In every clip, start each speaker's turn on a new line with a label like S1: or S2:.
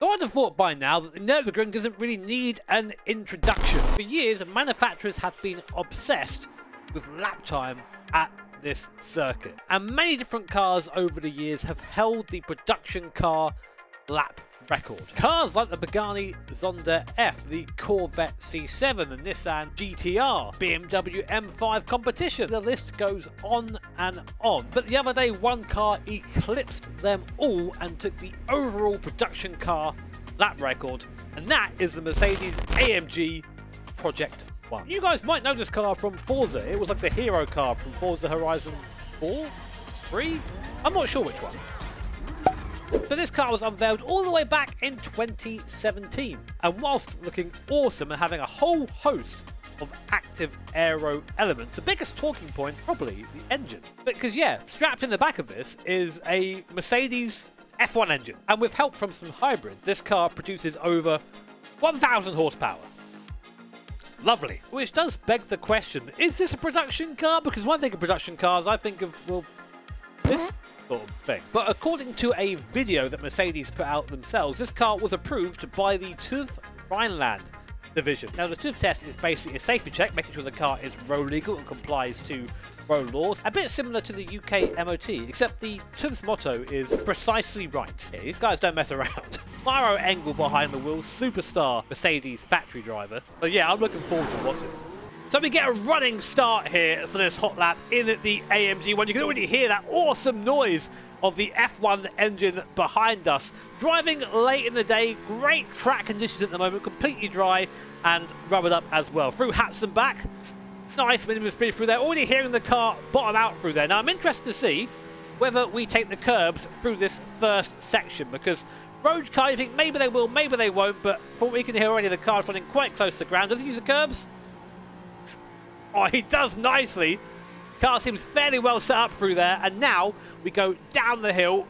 S1: So I'd have thought by now that the Nurburgring doesn't really need an introduction. For years, manufacturers have been obsessed with lap time at this circuit. And many different cars over the years have held the production car lap record. Cars like the Pagani Zonda F, the Corvette C7, the Nissan GTR, BMW M5 competition. The list goes on and on. But the other day, one car eclipsed them all and took the overall production car lap record, and that is the Mercedes-AMG Project One. You guys might know this car from Forza. It was like the hero car from Forza Horizon 4? 3? I'm not sure which one. But this car was unveiled all the way back in 2017, and whilst looking awesome and having a whole host of active aero elements, the biggest talking point probably the engine. Because yeah, strapped in the back of this is a Mercedes F1 engine, and with help from some hybrid, this car produces over 1,000 horsepower. Lovely. Which does beg the question, is this a production car? Because when I think of production cars, I think of, well, this sort of thing. But according to a video that Mercedes put out themselves, this car was approved by the TÜV Rheinland division. Now the TÜV test is basically a safety check, making sure the car is road legal and complies to road laws. A bit similar to the UK MOT, except the TÜV's motto is precisely right. Yeah, these guys don't mess around. Miro Engel behind the wheel, superstar Mercedes factory driver. So yeah, I'm looking forward to watching this. So we get a running start here for this hot lap in the AMG One. You can already hear that awesome noise of the F1 engine behind us. Driving late in the day, great track conditions at the moment, completely dry and rubbered up as well. Through Hatson back, nice minimum speed through there. Already hearing the car bottom out through there. Now I'm interested to see whether we take the curbs through this first section, because road car, you think maybe they will, maybe they won't, but from what we can hear already, the car's running quite close to the ground. Does he use the curbs? Oh, he does nicely. Car seems fairly well set up through there, and now we go down the hill,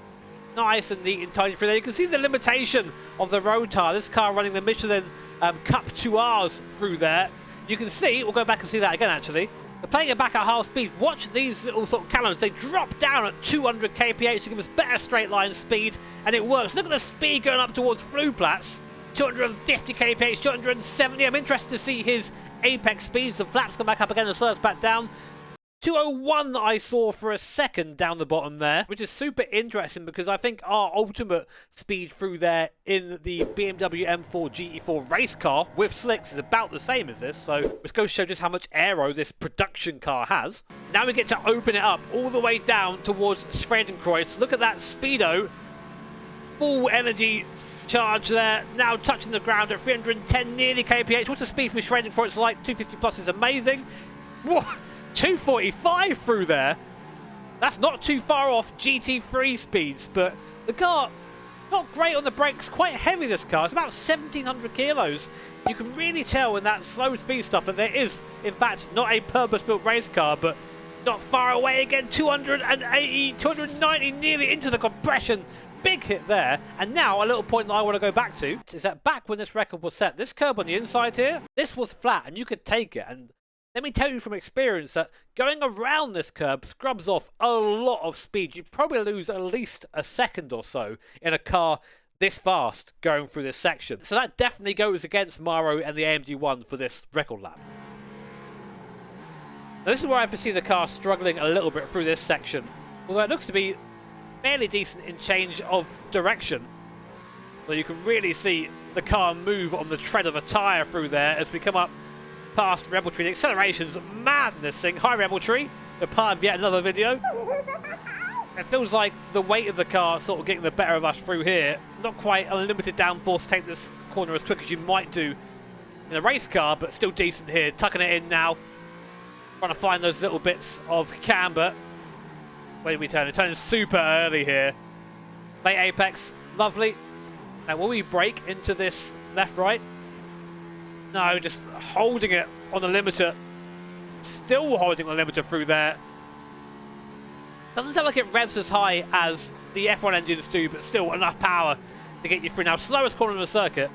S1: nice and neat and tidy through there. You can see the limitation of the road tire. This car running the Michelin Cup 2Rs through there. You can see, we'll go back and see that again actually. They're playing it back at half speed. Watch these little sort of cannons. They drop down at 200 kph to give us better straight line speed, and it works. Look at the speed going up towards Flugplatz. 250 kph, 270. I'm interested to see his apex speeds. The flaps come back up again and slopes back down. 201 I saw for a second down the bottom there, which is super interesting because I think our ultimate speed through there in the BMW M4 GT4 race car with slicks is about the same as this, so which goes to show just how much aero this production car has. Now we get to open it up all the way down towards Schwedenkreuz. Look at that speedo, full energy charge there, now touching the ground at 310 nearly kph. What's the speed for Schwedenkreuz like? 250 plus is amazing. Whoa, 245 through there. That's not too far off GT3 speeds, but the car, not great on the brakes, quite heavy this car. It's about 1,700 kilos. You can really tell in that slow speed stuff that there is, in fact, not a purpose-built race car, but not far away again. 280, 290 nearly into the compression. Big hit there. And now a little point that I want to go back to is that back when this record was set, this curb on the inside here, this was flat and you could take it. And let me tell you from experience that going around this curb scrubs off a lot of speed. You probably lose at least a second or so in a car this fast going through this section. So that definitely goes against Miro and the AMG One for this record lap. Now this is where I foresee the car struggling a little bit through this section. Although it looks to be fairly decent in change of direction. So you can really see the car move on the tread of a tyre through there as we come up past Rebel Tree. The acceleration's mad in this thing. Hi Rebel Tree. They're part of yet another video. It feels like the weight of the car sort of getting the better of us through here. Not quite unlimited downforce to take this corner as quick as you might do in a race car, but still decent here. Tucking it in now. Trying to find those little bits of camber. Where did we turn? It turns super early here. Late apex. Lovely. Now will we brake into this left-right? No, just holding it on the limiter. Still holding on the limiter through there. Doesn't sound like it revs as high as the F1 engines do, but still enough power to get you through. Now, slowest corner on the circuit.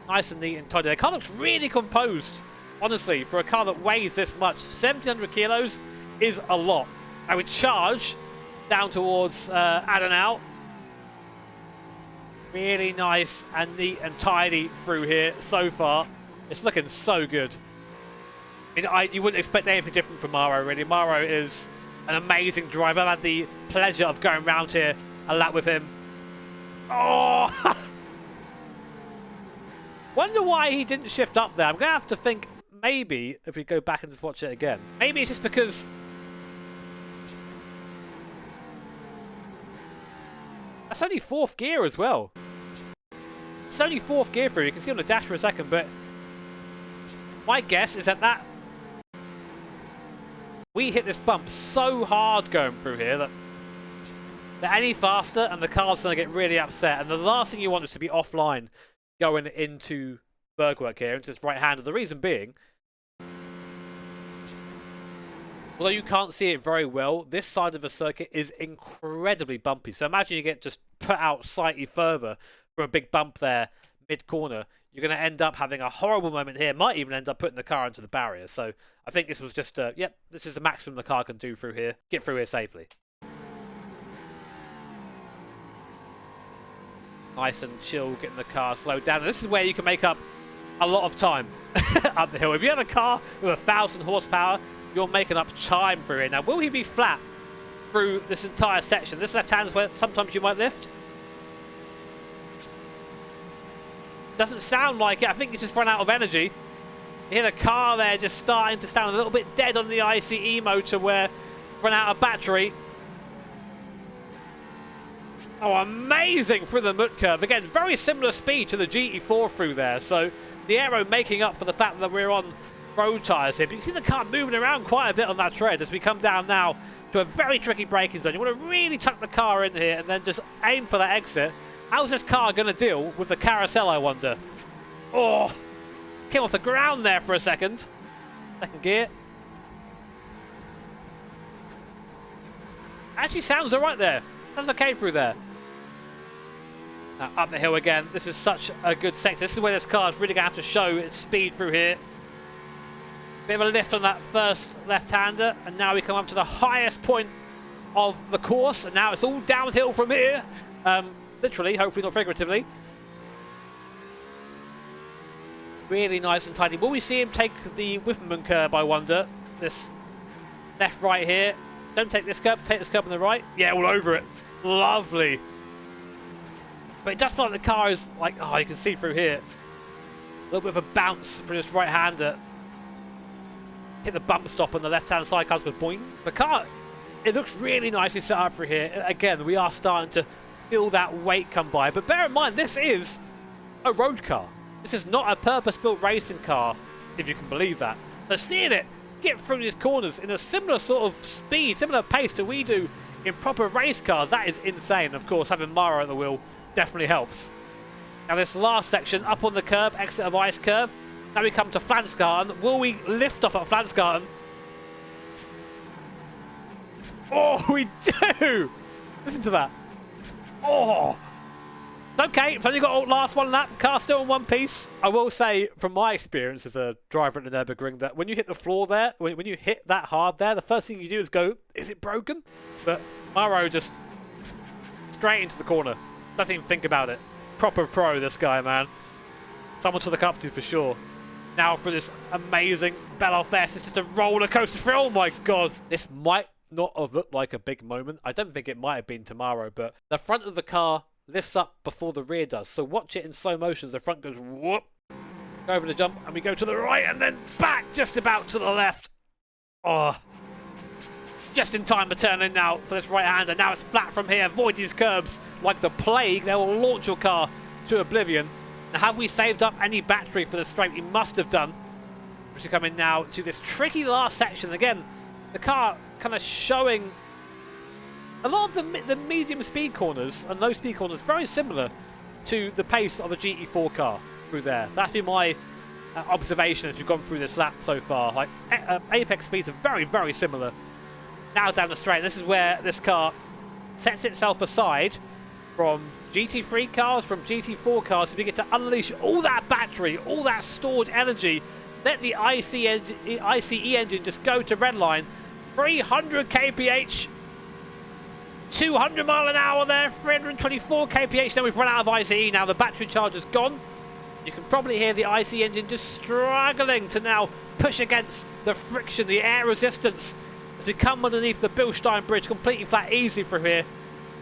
S1: Nice and neat and tidy. The car looks really composed, honestly, for a car that weighs this much. 1,700 kilos is a lot. I would charge down towards Adenau. Really nice and neat and tidy through here so far. It's looking so good. I mean, you wouldn't expect anything different from Maro, really. Maro is an amazing driver. I've had the pleasure of going around here a lap with him. Oh! Wonder why he didn't shift up there. I'm going to have to think, maybe, if we go back and just watch it again. Maybe it's just because... That's only 4th gear as well. It's only 4th gear through. You can see on the dash for a second, but... My guess is that we hit this bump so hard going through here that any faster and the car's going to get really upset. And the last thing you want is to be offline going into Bergwerk here, into this right-hander. The reason being, although you can't see it very well, this side of the circuit is incredibly bumpy. So imagine you get just put out slightly further from a big bump there mid-corner. You're going to end up having a horrible moment here. Might even end up putting the car into the barrier. So I think this was just yep, this is the maximum the car can do through here. Get through here safely. Nice and chill, getting the car slowed down. And this is where you can make up a lot of time up the hill. If you have a car with 1,000 horsepower, you're making up time through here. Now, will he be flat through this entire section? This left-hand is where sometimes you might lift. Doesn't sound like it. I think he's just run out of energy. You hear the car there just starting to sound a little bit dead on the ICE motor where run out of battery. Oh, amazing through the mud curve. Again, very similar speed to the GT4 through there. So the aero making up for the fact that we're on road tyres here. But you see the car moving around quite a bit on that tread as we come down now to a very tricky braking zone. You want to really tuck the car in here and then just aim for that exit. How's this car going to deal with the carousel, I wonder? Oh, came off the ground there for a second. Second gear. Actually sounds all right there. Sounds okay through there. Now, up the hill again. This is such a good sector. This is where this car is really going to have to show its speed through here. Bit of a lift on that first left-hander. And now we come up to the highest point of the course. And now it's all downhill from here. Literally, hopefully not figuratively. Really nice and tidy. Will we see him take the Whipperman curb, I wonder? This left-right here. Don't take this curb. Take this curb on the right. Yeah, all over it. Lovely. But it does feel like the car is like, oh, you can see through here. A little bit of a bounce from this right-hander. Hit the bump stop on the left-hand side. Car goes boing. The car, it looks really nicely set up through here. Again, we are starting to feel that weight come by. But bear in mind, this is a road car. This is not a purpose-built racing car, if you can believe that. So seeing it get through these corners in a similar sort of speed, similar pace to we do in proper race cars, that is insane. Of course, having Mara at the wheel definitely helps. Now this last section, up on the curb, exit of ice curve. Now we come to Flansgarten. Will we lift off at Flansgarten? Oh, we do! Listen to that. Oh! Okay, it's only got last one lap. Car still in one piece. I will say, from my experience as a driver at the Nurburgring, that when you hit the floor there, when you hit that hard there, the first thing you do is go, is it broken? But Maro just straight into the corner. Doesn't even think about it. Proper pro, this guy, man. Someone to look up to for sure. Now for this amazing Bellelfest. It's just a roller coaster. Oh my god. This might not have looked like a big moment. I don't think it might have been tomorrow, but the front of the car lifts up before the rear does. So watch it in slow motion as the front goes whoop. Go over the jump and we go to the right and then back just about to the left. Oh. Just in time to turn in now for this right-hander. Now it's flat from here. Avoid these curbs like the plague. They will launch your car to oblivion. Now, have we saved up any battery for the straight? We must have done. We're coming now to this tricky last section. Again, the car kind of showing a lot of the medium speed corners and low speed corners very similar to the pace of a GT4 car through there. That's been my observation as we've gone through this lap so far. Like apex speeds are very, very similar. Now down the straight, this is where this car sets itself aside from GT3 cars, from GT4 cars, so we get to unleash all that battery, all that stored energy. Let the ICE engine just go to redline. 300 kph. 200 mile an hour there, 324 kph. Now we've run out of ICE. Now the battery charge is gone. You can probably hear the IC engine just struggling to now push against the friction, the air resistance as we come underneath the Bilstein Bridge, completely flat, easy through here.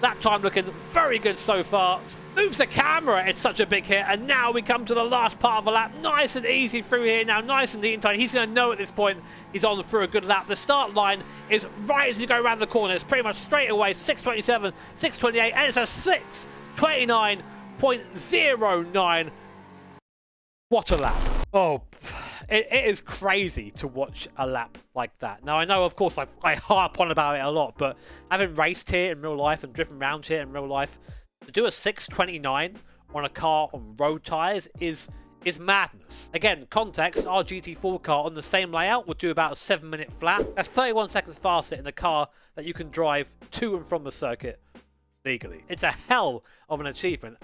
S1: Lap time looking very good so far. Moves the camera, it's such a big hit, and now we come to the last part of the lap. Nice and easy through here now, nice and neat and tight. He's going to know at this point he's on for a good lap. The start line is right as we go around the corner. It's pretty much straight away, 6:27, 6:28, and it's a 6:29.09. What a lap. Oh, it is crazy to watch a lap like that. Now, I know, of course, I harp on about it a lot, but having raced here in real life and driven around here in real life, to do a 6:29 on a car on road tyres is madness. Again, context, our GT4 car on the same layout would do about a 7-minute flat. That's 31 seconds faster in a car that you can drive to and from the circuit legally. It's a hell of an achievement,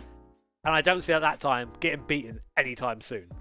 S1: and I don't see at that time getting beaten anytime soon.